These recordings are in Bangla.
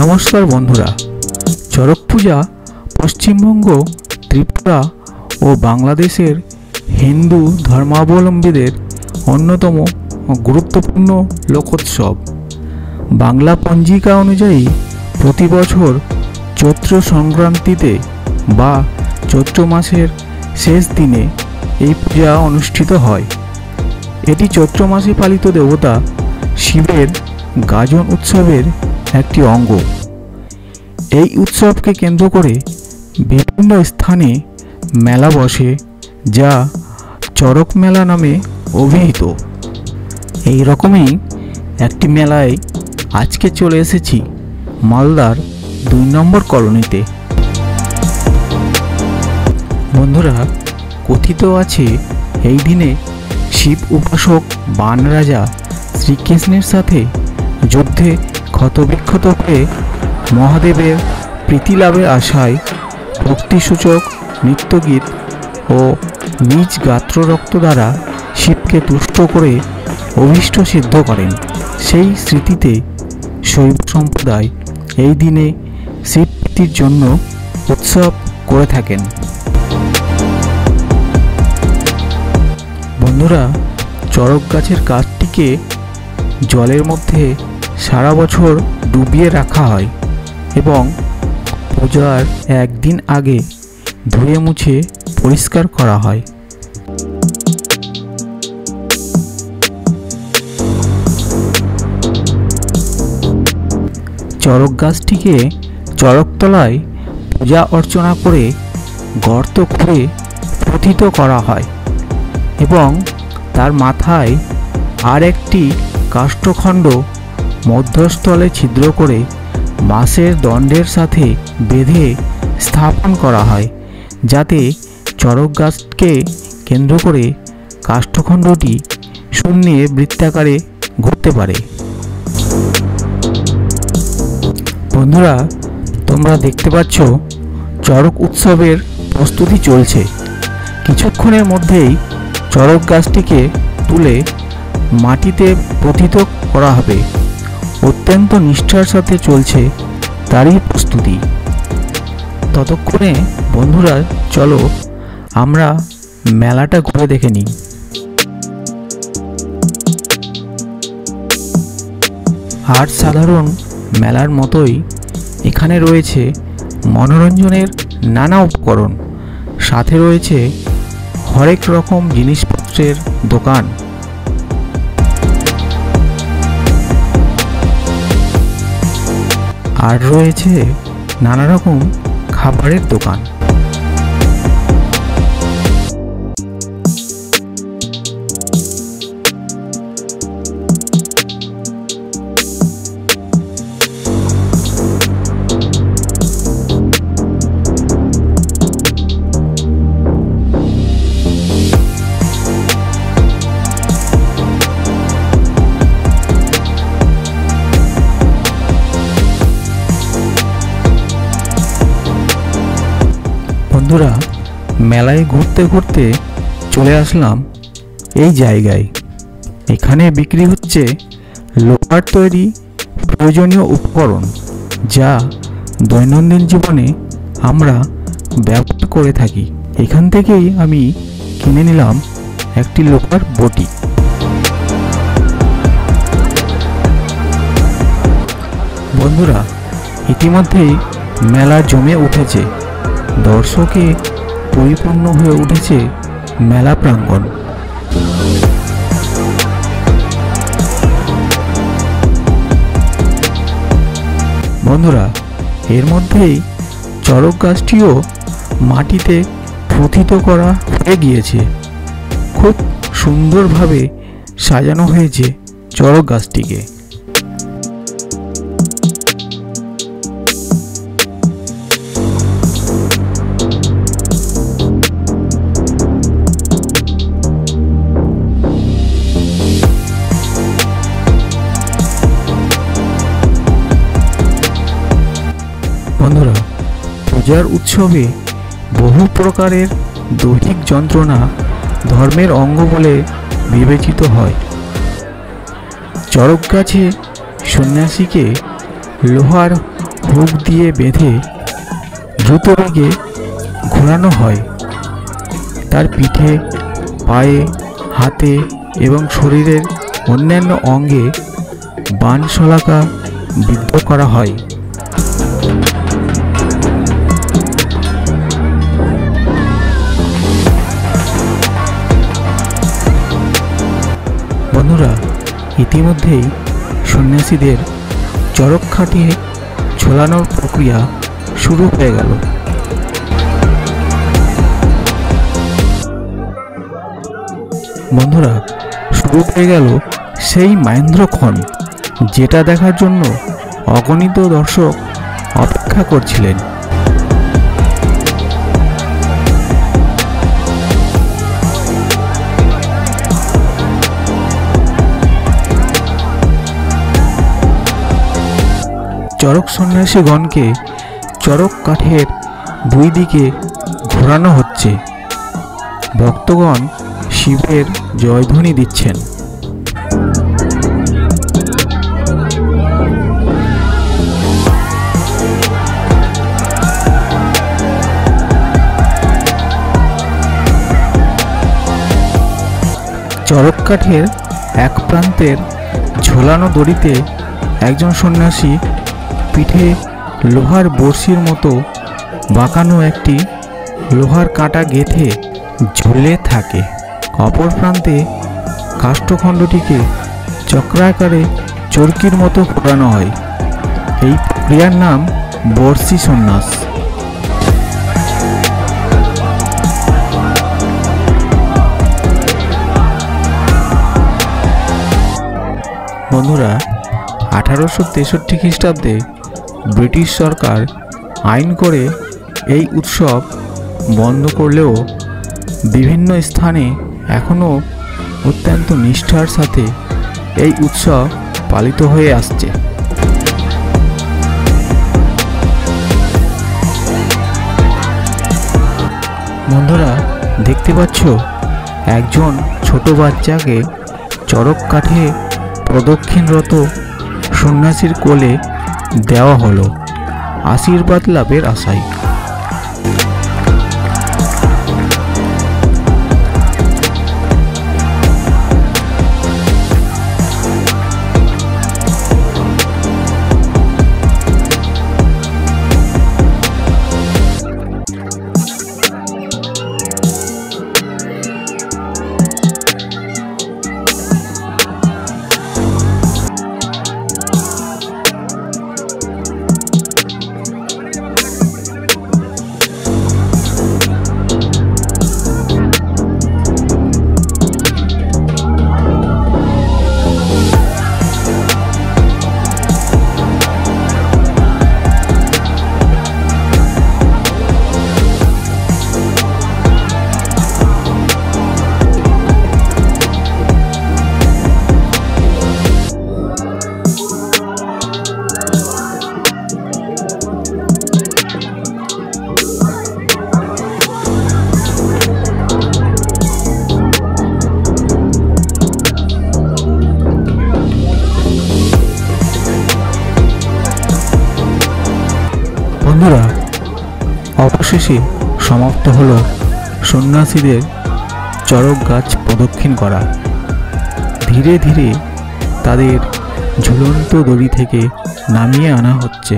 নমস্কার বন্ধুরা, চড়ক পূজা পশ্চিমবঙ্গ, ত্রিপুরা ও বাংলাদেশের হিন্দু ধর্মাবলম্বীদের অন্যতম গুরুত্বপূর্ণ লোকোৎসব। বাংলা পঞ্জিকা অনুযায়ী প্রতি বছর চৈত্র সংক্রান্তিতে বা চৈত্র মাসের শেষ দিনে এই পূজা অনুষ্ঠিত হয়। এটি চৈত্র মাসে পালিত দেবতা শিবের গাজন উৎসবের একটি অঙ্গ। এই উৎসবকে কেন্দ্র করে বিভিন্ন স্থানে মেলা বসে, যা চড়ক মেলা নামে অভিহিত। এই রকমই একটি মেলায় আজকে চলে এসেছি মালদার 2 নম্বর কলোনিতে। বন্ধুরা, কথিত আছে এই দিনে শিব উপাসক বান রাজা শ্রীকৃষ্ণের সাথে যুদ্ধে ক্ষতবিক্ষত হয়ে মহাদেবের প্রীতি লাভের আশায় ভক্তিসূচক নৃত্যগীত ও নিজ গাত্ররক্ত দ্বারা শিবকে তুষ্ট করে অভীষ্ট সিদ্ধ করেন। সেই স্মৃতিতে শৈব সম্প্রদায় এই দিনে শিব প্রীতির জন্য উৎসব করে থাকেন। বন্ধুরা, চড়ক গাছের কাঠটিকে জলের মধ্যে সারা বছর ডুবিয়ে রাখা হয় এবং পূজার একদিন আগে ধুয়ে মুছে পরিষ্কার করা হয়। চড়ক গাছটিকে চড়কতলায় পূজা অর্চনা করে গর্ত খুঁড়ে প্রথিত করা হয় এবং তার মাথায় আর একটি কাষ্ঠখণ্ড মধ্যস্থলে ছিদ্র করে বাঁশের দণ্ডের সাথে বেঁধে স্থাপন করা হয়, যাতে চড়ক গাছকে কেন্দ্র করে কাষ্ঠখণ্ডটি শূন্যে বৃত্তাকারে ঘুরতে পারে। বন্ধুরা, তোমরা দেখতে পাচ্ছ চড়ক উৎসবের প্রস্তুতি চলছে। কিছুক্ষণের মধ্যেই চড়ক গাছটিকে তুলে মাটিতে প্রথিত করা হবে। অত্যন্ত নিষ্ঠার সাথে চলছে তারই প্রস্তুতি। ততক্ষণে বন্ধুরা, চলো আমরা মেলাটা ঘুরে দেখে নিই। আর সাধারণ মেলার মতোই এখানে রয়েছে মনোরঞ্জনের নানা উপকরণ, সাথে রয়েছে হরেক রকম জিনিসপত্রের দোকান। আর রয়েছে নানা রকম খাবারের দোকান। বন্ধুরা, মেলায় ঘুরতে ঘুরতে চলে আসলাম এই জায়গায়। এখানে বিক্রি হচ্ছে লোহার তৈরি প্রয়োজনীয় উপকরণ, যা দৈনন্দিন জীবনে আমরা ব্যবহার করে থাকি। এখান থেকেই আমি কিনে নিলাম একটি লোহার বটি। বন্ধুরা, ইতিমধ্যেই মেলা জমে উঠেছে। দর্শকে পরিপূর্ণ হয়ে উঠেছে মেলা প্রাঙ্গণ। বন্ধুরা, এর মধ্যেই চড়ক গাছটিও মাটিতে প্রথিত করা হয়ে গিয়েছে। খুব সুন্দরভাবে সাজানো হয়েছে চড়ক গাছটিকে। বন্ধুরা, পূজার উৎসবে বহু প্রকারের দৈহিক যন্ত্রণা ধর্মের অঙ্গ বলে বিবেচিত হয়। চড়ক গাছে সন্ন্যাসীকে লোহার হুক দিয়ে বেঁধে দ্রুত বেগে ঘোরানো হয়। তার পিঠে, পায়ে, হাতে এবং শরীরের অন্যান্য অঙ্গে বাণশলাকা বিদ্ধ করা হয়। বন্ধুরা, ইতিমধ্যেই সন্ন্যাসীদের চরক খাটিয়ে ঝোলানোর প্রক্রিয়া শুরু হয়ে গেল। বন্ধুরা, শুরু হয়ে গেল সেই মহেন্দ্রক্ষণ, যেটা দেখার জন্য অগণিত দর্শক অপেক্ষা করছিলেন। চরক সন্ন্যাসীগণকে চরক কাঠের দুই দিকে ঘোরানো হচ্ছে। ভক্তগণ শিবের জয়ধ্বনি দিচ্ছেন। চরক কাঠের এক প্রান্তের ঝোলানো দড়িতে একজন সন্ন্যাসী পিঠে লোহার বড়শির মতো বাঁকানো একটি লোহার কাঁটা গেঁথে ঝুলে থাকে। অপর প্রান্তে কাষ্ঠখণ্ডটিকে চক্রাকারে চরকির মতো ঘোরানো হয়। এই প্রক্রিয়ার নাম বড়শি সন্ন্যাস। বন্ধুরা, 1863 খ্রিস্টাব্দে ব্রিটিশ সরকার আইন করে এই উৎসব বন্ধ করলেও বিভিন্ন স্থানে এখনও অত্যন্ত নিষ্ঠার সাথে এই উৎসব পালিত হয়ে আসছে। বন্ধুরা, দেখতে পাচ্ছ একজন ছোট বাচ্চাকে চরক কাঠে প্রদক্ষিণরত সন্ন্যাসীর কোলে দেওয়া হলো আশীর্বাদ লাভের আশায়। বন্ধুরা, অবশেষে সমাপ্ত হলো সন্ন্যাসীদের চরক গাছ প্রদক্ষিণ করা। ধীরে ধীরে তাদের ঝুলন্ত দড়ি থেকে নামিয়ে আনা হচ্ছে।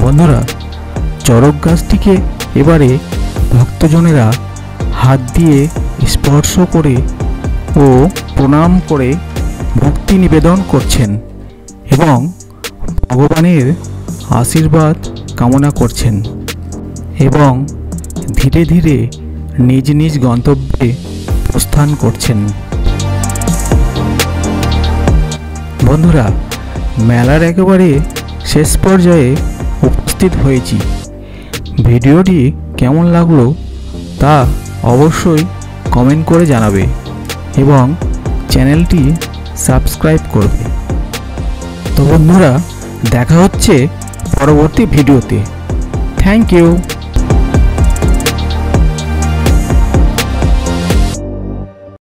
বন্ধুরা, চরক গাছটিকে এবারে ভক্তজনেরা হাত দিয়ে স্পর্শ করে ও প্রণাম করে ভক্তি নিবেদন করছেন এবং ভগবানের আশীর্বাদ কামনা করছেন এবং ধীরে ধীরে নিজ নিজ গন্তব্যে প্রস্থান করছেন। বন্ধুরা, মেলার একেবারে শেষ পর্যায়ে উপস্থিত হয়েছি। ভিডিওটি কেমন লাগলো তা অবশ্যই কমেন্ট করে জানাবে এবং চ্যানেলটি সাবস্ক্রাইব করবে। তো বন্ধুরা, দেখা হচ্ছে পরবর্তী ভিডিওতে। Thank you.